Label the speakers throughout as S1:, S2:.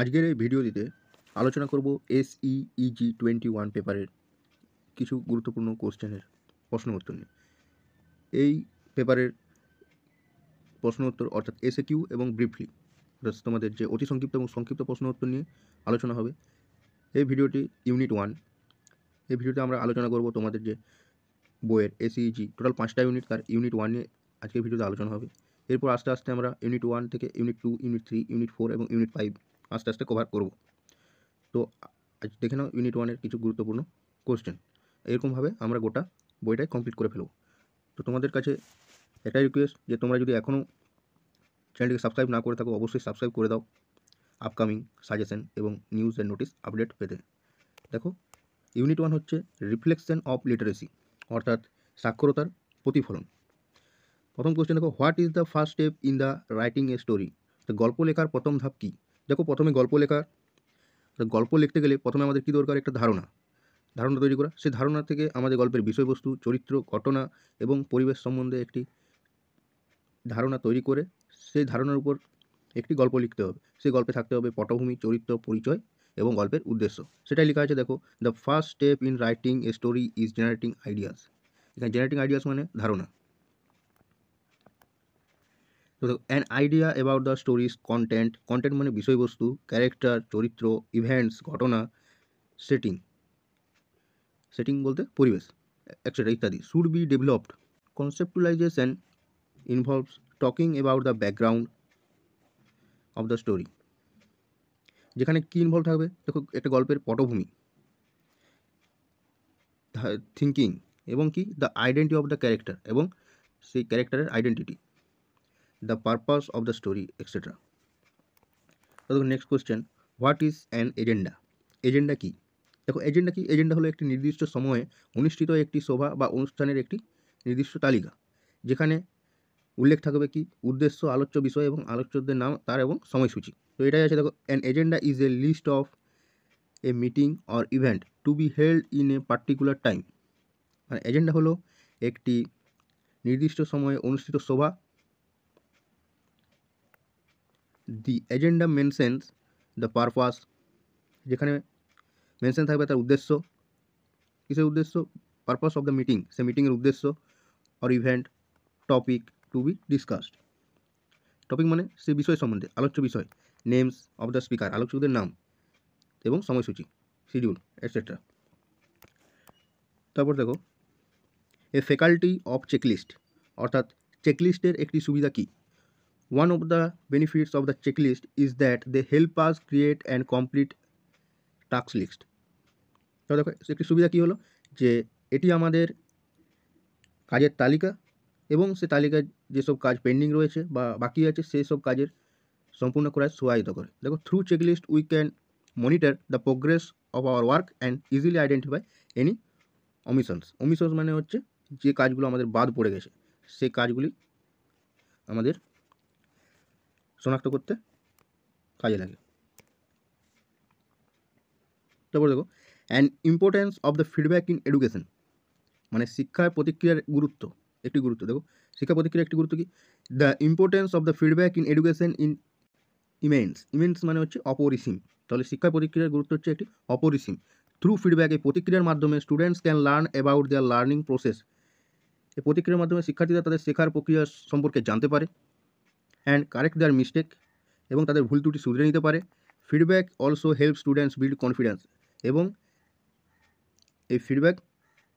S1: আজকের এই ভিডিওটিতে আলোচনা করব SE-EG-21 পেপারের কিছু গুরুত্বপূর্ণ কোশ্চেনের প্রশ্ন উত্তর নিয়ে। এই পেপারের প্রশ্ন উত্তর অর্থাৎ এসএ কিউ এবং ব্রিফলি অর্থাৎ তোমাদের যে অতি সংক্ষিপ্ত এবং সংক্ষিপ্ত প্রশ্ন উত্তর নিয়ে আলোচনা হবে। এই ভিডিওটি ইউনিট 1। এই ভিডিওতে আমরা আলোচনা করব তোমাদের যে বইয়ের SE-EG টোটাল 5টা ইউনিট, তার ইউনিট 1 নিয়ে আজকের ভিডিওতে আলোচনা হবে। এরপর আস্তে আস্তে আমরা ইউনিট 1 থেকে ইউনিট 2, ইউনিট 3, ইউনিট 4 এবং ইউনিট 5 আস্তে আস্তে কভার করব। তো আজ দেখে নাও ইউনিট 1-এর কিছু গুরুত্বপূর্ণ কোশ্চেন। এরকমভাবে আমরা গোটা বইটাই কমপ্লিট করে ফেলব। তো তোমাদের কাছে এটাই রিকোয়েস্ট যে তোমরা যদি এখনও চ্যানেলটিকে সাবস্ক্রাইব না করে থাকো অবশ্যই সাবস্ক্রাইব করে দাও আপকামিং সাজেশন এবং নিউজ অ্যান্ড নোটিস আপডেট পেতে। দেখো, ইউনিট 1 হচ্ছে রিফ্লেকশন অফ লিটারেসি অর্থাৎ সাক্ষরতার প্রতিফলন। প্রথম কোশ্চেন দেখো, what is the first step in the writing a story? তো গল্প লেখার প্রথম ধাপ কী? দেখো, প্রথমে গল্প লিখতে গেলে প্রথমে আমাদের কী দরকার? একটা ধারণা তৈরি করা। সেই ধারণা থেকে আমাদের গল্পের বিষয়বস্তু, চরিত্র, ঘটনা এবং পরিবেশ সম্বন্ধে একটি ধারণা তৈরি করে সেই ধারণার উপর একটি গল্প লিখতে হবে। সেই গল্পে থাকতে হবে পটভূমি, চরিত্র, পরিচয় এবং গল্পের উদ্দেশ্য। সেটাই লেখা আছে। দেখো, the first step in writing a story is generating ideas. এখানে জেনারেটিং আইডিয়াস মানে ধারণা। তো দেখো, an idea about the stories content মানে বিষয়বস্তু, ক্যারেক্টার, চরিত্র, ইভেন্টস, ঘটনা, সেটিং বলতে পরিবেশ, এক্সেট্রা ইত্যাদি should be developed. Conceptualization involves talking about the background of the story. যেখানে কী ইনভলভ থাকবে? দেখো, একটা গল্পের পটভূমি, থিঙ্কিং এবং কি the identity of the character এবং সেই ক্যারেক্টারের identity, the purpose of the story etcetera. দেখো, next question, what is an agenda? Agenda কী? দেখো, এজেন্ডা কি? এজেন্ডা হলো একটি নির্দিষ্ট সময়ে অনুষ্ঠিত একটি সভা বা অনুষ্ঠানের একটি নির্দিষ্ট তালিকা, যেখানে উল্লেখ থাকবে কি উদ্দেশ্য, আলোচ্য বিষয় এবং আলোচকদের নাম, তার এবং সময়সূচি। তো এটাই আছে। দেখো, an agenda is a list of a meeting or event to be held in a particular time. মানে এজেন্ডা হলো একটি নির্দিষ্ট সময়ে অনুষ্ঠিত সভা। The agenda mentions the purpose, যেখানে মেনশন থাকবে তার উদ্দেশ্য, কিসের উদ্দেশ্য? পারপাস অফ দ্য মিটিং, সে মিটিংয়ের উদ্দেশ্য, or event, topic to be discussed. Topic মানে সে বিষয় সম্বন্ধে, আলোচ্য বিষয়, নেমস অফ দ্য স্পিকার, আলোচকদের নাম এবং সময়সূচি, শিডিউল এটসেট্রা। তারপর দেখো, এ ফ্যাকাল্টি অফ চেকলিস্ট অর্থাৎ চেকলিস্টের একটি সুবিধা কী? One of the benefits of the checklist is that they help us create and complete task list. তো দেখো, একটি সুবিধা কী হলো? যে এটি আমাদের কাজের তালিকা এবং সে তালিকায় যেসব কাজ পেন্ডিং রয়েছে বা বাকি আছে সেই সব কাজের সম্পূর্ণ করায় সহায়তা করে। দেখো, through checklist we can monitor the progress of our work and easily identify any omissions মানে হচ্ছে যে কাজগুলো আমাদের বাদ পড়ে গেছে সেই কাজগুলি আমাদের শনাক্ত করতে কাজে লাগে। তারপর দেখো, and importance of the feedback in education, মানে শিক্ষার প্রতিক্রিয়ার গুরুত্ব, একটি গুরুত্ব। দেখো, শিক্ষা প্রতিক্রিয়ার একটি গুরুত্ব কি? The importance of the feedback in education in immense মানে হচ্ছে অপরিসীম। তাহলে শিক্ষার প্রতিক্রিয়ার গুরুত্ব হচ্ছে একটি অপরিসীম। থ্রু ফিডব্যাক, এই প্রতিক্রিয়ার মাধ্যমে students can learn about their learning process, এই প্রতিক্রিয়ার মাধ্যমে শিক্ষার্থীরা তাদের শেখার প্রক্রিয়া সম্পর্কে জানতে পারে। অ্যান্ড কারেক্ট দেয়ার মিস্টেক, এবং তাদের ভুল ত্রুটি শুধরে নিতে পারে। Feedback also help students build confidence, এবং এই ফিডব্যাক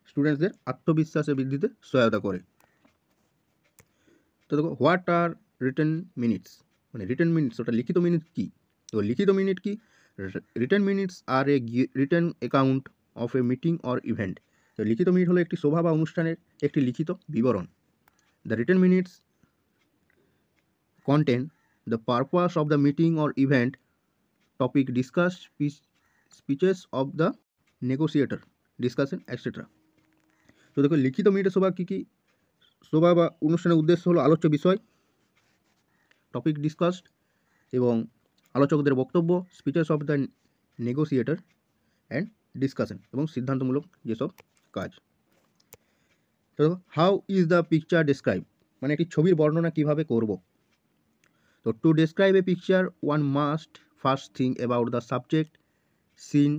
S1: স্টুডেন্টসদের আত্মবিশ্বাসের বৃদ্ধিতে সহায়তা করে। তো দেখো, হোয়াট আর রিটেন মিনিটস? মানে রিটেন মিনিটস, ওটা লিখিত মিনিট কী? তো লিখিত মিনিট কি? Written minutes are a written account of a meeting or event. তো লিখিত মিনিট হলো একটি সভা বা অনুষ্ঠানের একটি লিখিত বিবরণ। The written minutes contain the purpose of the meeting or event, topic discuss, speeches of the negotiator, discussion etcetera. তো দেখো, লিখিত মিনিটের সভা কী কী? সভা বা অনুষ্ঠানের উদ্দেশ্য হলো আলোচ্য বিষয়, টপিক ডিসকাসড এবং আলোচকদের বক্তব্য, speeches of the negotiator and discussion এবং সিদ্ধান্তমূলক যেসব কাজ। তো how is the picture describe, মানে একটি ছবির বর্ণনা কীভাবে করব? তো to describe a picture one must first think about the subject, scene,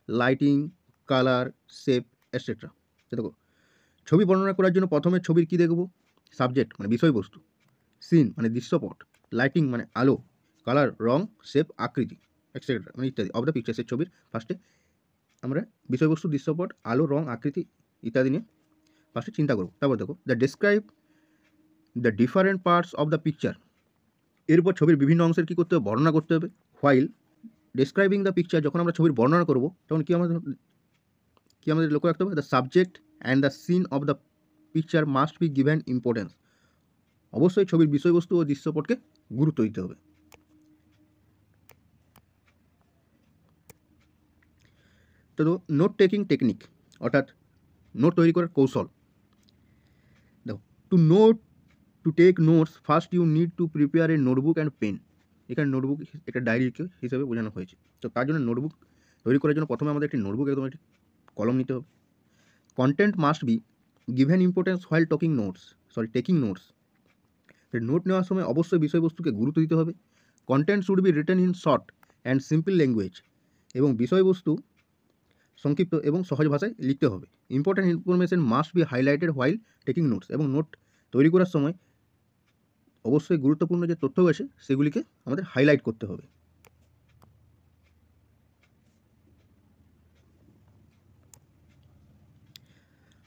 S1: lighting, colour, shape etcetera. দেখো, ছবি বর্ণনা করার জন্য প্রথমে ছবির কী দেখব? সাবজেক্ট মানে বিষয়বস্তু, সিন মানে দৃশ্যপট, লাইটিং মানে আলো, কালার রং, শেপ আকৃতি এটসেট্রা মানে ইত্যাদি অফ দ্য পিকচার্সের ছবির ফার্স্টে আমরা বিষয়বস্তু, দৃশ্যপট, আলো, রং, আকৃতি ইত্যাদি নিয়ে ফার্স্টে চিন্তা করব। তারপর দেখো the describe the different parts of the picture, এরপর ছবির বিভিন্ন অংশের কী করতে হবে? বর্ণনা করতে হবে। হোয়াইল ডেসক্রাইবিং দ্য পিকচার, যখন আমরা ছবির বর্ণনা করব তখন কী আমাদের লক্ষ্য রাখতে হবে? The subject and the scene of the picture must be given importance, অবশ্যই ছবির বিষয়বস্তু ও দৃশ্যপটকে গুরুত্ব দিতে হবে। তো নোট টেকিং টেকনিক, অর্থাৎ নোট তৈরি করার কৌশল। দেখো, to take notes first you need to prepare a notebook and pen. এখানে নোটবুক একটা ডায়েরি হিসেবে বোঝানো হয়েছে। তো তার জন্য নোটবুক তৈরি করার জন্য প্রথমে আমাদের একটি নোটবুক একদম একটি কলম নিতে হবে। Content must be given importance while taking notes. Note নেওয়ার সময় অবশ্যই বিষয়বস্তুকে গুরুত্ব দিতে হবে। Content should be written in short and simple language, এবং বিষয়বস্তু সংক্ষিপ্ত এবং সহজ ভাষায় লিখতে হবে। Important information must B highlighted while taking notes, এবং নোট তৈরি করার সময় অবশ্যই গুরুত্বপূর্ণ যে তথ্য আছে সেগুলিকে আমাদের হাইলাইট করতে হবে।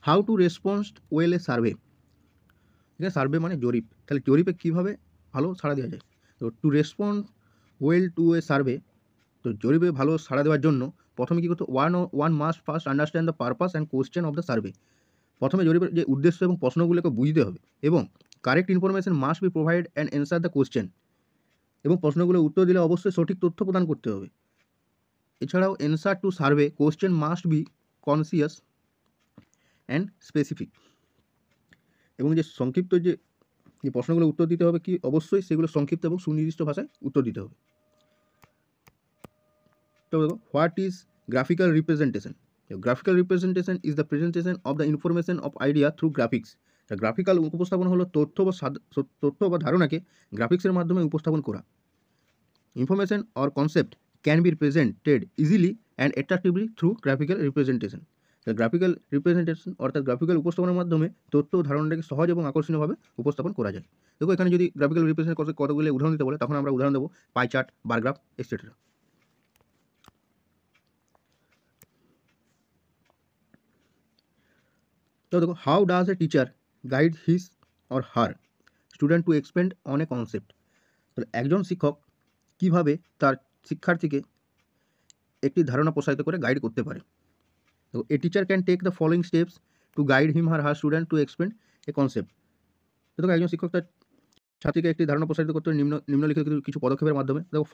S1: How to response well A survey. এখানে সার্ভে মানে জরিপ, তাহলে জরিপে কীভাবে ভালো সাড়া দেওয়া যায়? তো to respond well to a survey, তো জরিপে ভালো সাড়া দেওয়ার জন্য প্রথমে কী করতে? One must first understand the purpose and question of the survey. প্রথমে জরিপের যে উদ্দেশ্য এবং প্রশ্নগুলোকে বুঝতে হবে, এবং correct information must be provide and answer the question, এবং প্রশ্নগুলোর উত্তর দিলে অবশ্যই সঠিক তথ্য প্রদান করতে হবে। এছাড়াও answer to survey question must be conscious and specific, এবং যে সংক্ষিপ্ত যে প্রশ্নগুলো উত্তর দিতে হবে কি অবশ্যই সেগুলো সংক্ষিপ্ত এবং সুনির্দিষ্ট ভাষায় উত্তর দিতে হবে। তো দেখো, what is graphical representation? Graphical representation is the presentation of the information of idea through graphics. Graphical উপস্থাপন হলো তথ্য বা ধারণাকে গ্রাফিক্সের মাধ্যমে উপস্থাপন করা। Information or concept can be presented easily and attractively through graphical representation. Graphical representation অর্থাৎ গ্রাফিক্যাল উপস্থাপনের মাধ্যমে তথ্য ও ধারণাটাকে সহজ এবং আকর্ষণীয়ভাবে উপস্থাপন করা যায়। দেখো, এখানে যদি গ্রাফিক্যাল রিপ্রেজেন্ট করতে কতগুলো উদাহরণ দিতে বলে, তখন আমরা উদাহরণ দেবো pie chart, bar graph etcetera. তো দেখো, how does a teacher guide his or her student to expand on a concept. তো একজন শিক্ষক কীভাবে তার শিক্ষার্থীকে একটি ধারণা প্রসারিত করে গাইড করতে পারে। তো a teacher can take the following steps to guide him or her student to expand a concept. তো দেখো, একজন শিক্ষক তার ছাত্রীকে একটি ধারণা প্রসারিত করতে নিম্নলিখিত কিছু পদক্ষেপের মাধ্যমে। দেখো,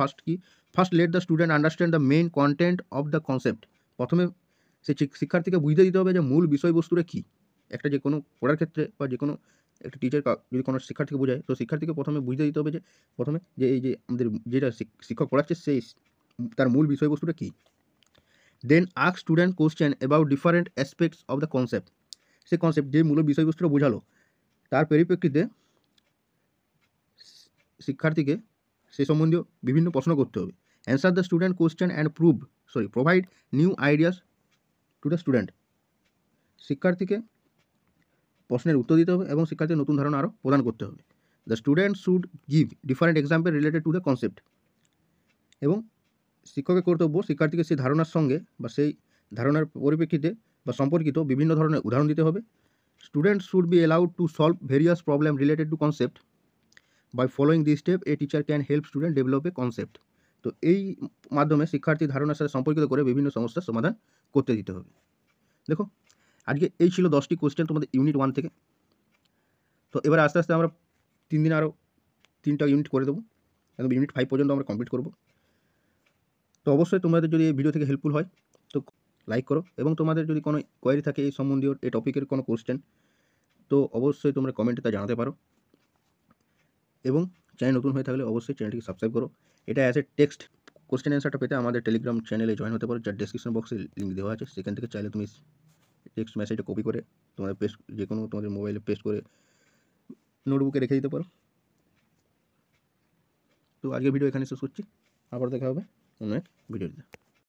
S1: first let the student understand the main content of the concept. প্রথমে সে শিক্ষার্থীকে বুঝতে দিতে হবে যে মূল বিষয়বস্তুটা কী। একটা যে কোনো পড়ার ক্ষেত্রে বা যে কোনো একটা টিচার যদি কোনো শিক্ষার্থীকে বোঝায়, তো শিক্ষার্থীকে প্রথমে বুঝতে দিতে হবে যে প্রথমে যে এই যে আমাদের যেটা শিক্ষক পড়াচ্ছে সেই তার মূল বিষয়বস্তুটা কী। Then ask student question about different aspects of the concept. সেই কনসেপ্ট যে মূল বিষয়বস্তুটা বোঝালো তার পরিপ্রেক্ষিতে শিক্ষার্থীকে সে সম্বন্ধীয় বিভিন্ন প্রশ্ন করতে হবে। Answer the student question and provide new ideas to the student. শিক্ষার্থীকে প্রশ্নের উত্তর দিতে হবে এবং শিক্ষার্থীর নতুন ধারণা আরও প্রদান করতে হবে। The student should give different example related to the concept, এবং শিক্ষকের কর্তব্য শিক্ষার্থীকে সেই ধারণার সঙ্গে বা সেই ধারণার পরিপ্রেক্ষিতে বা সম্পর্কিত বিভিন্ন ধরনের উদাহরণ দিতে হবে। Student should be allowed to solve various problem related to concept. By following this step a teacher can help student develop a concept. তো এই মাধ্যমে শিক্ষার্থী ধারণার সাথে সম্পর্কিত করে বিভিন্ন সমস্যার সমাধান করতে দিতে হবে। দেখো, আজকে এই ছিল 10টি কোশ্চেন তোমাদের ইউনিট 1 থেকে। তো এবার আস্তে আস্তে আমরা 3 দিনে আরও 3টা ইউনিট করে দেবো, একদম ইউনিট 5 পর্যন্ত আমরা কমপ্লিট করব। তো অবশ্যই তোমাদের যদি এই ভিডিও থেকে হেল্পফুল হয় তো লাইক করো, এবং তোমাদের যদি কোনো কোয়েরি থাকে এই সম্বন্ধীয় এই টপিকের কোনো কোশ্চেন, তো অবশ্যই তোমরা কমেন্টে তা জানাতে পারো। এবং চ্যানেল নতুন হয়ে থাকলে অবশ্যই চ্যানেলটিকে সাবস্ক্রাইব করো। এটা অ্যাজ এ টেক্সট কোশ্চেন অ্যান্সারটা পেতে আমাদের টেলিগ্রাম চ্যানেলে জয়েন হতে পারো, যার ডেসক্রিপশন বক্সে লিঙ্ক দেওয়া আছে। সেখান থেকে চাইলে তুমি টেক্সট মেসেজটা কপি করে তোমাদের যে কোনো তোমাদের মোবাইলে পেস্ট করে নোটবুকে রেখে দিতে পারো। তো আজকের ভিডিও এখানে শেষ করছি, আবার দেখা হবে। অন্য এক ভিডিওতে।